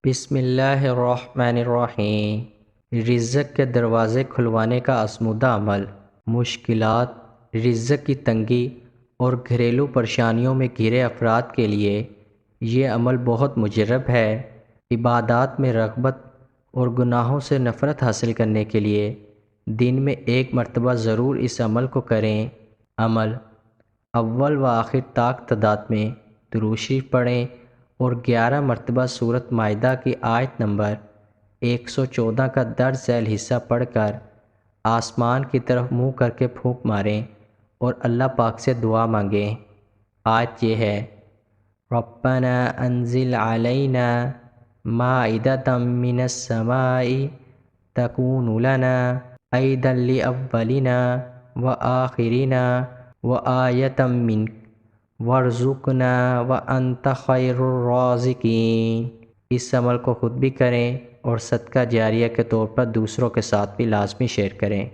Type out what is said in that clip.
بسم اللہ الرحمن الرحیم۔ رزق کے دروازے کھلوانے کا آزمودہ عمل۔ مشکلات، رزق کی تنگی اور گھریلو پریشانیوں میں گھرے افراد کے لیے یہ عمل بہت مجرب ہے۔ عبادات میں رغبت اور گناہوں سے نفرت حاصل کرنے کے لیے دن میں ایک مرتبہ ضرور اس عمل کو کریں۔ عمل: اول و آخر طاق تعداد میں درود شریف پڑھیں اور 11 مرتبہ سورۃ مائدہ کی آیت نمبر 114 کا درج ذیل حصہ پڑھ کر آسمان کی طرف منہ کر کے پھونک ماریں اور اللہ پاک سے دعا مانگیں۔ آیت یہ ہے: ربنا انزل علینا مائدۃ من السماء تکون لنا عیدا لاولنا وآخرنا وآیۃ منک وارزقنا وانت خیر الرازقین۔ اس عمل کو خود بھی کریں اور صدقہ جاریہ کے طور پر دوسروں کے ساتھ بھی لازمی شیئر کریں۔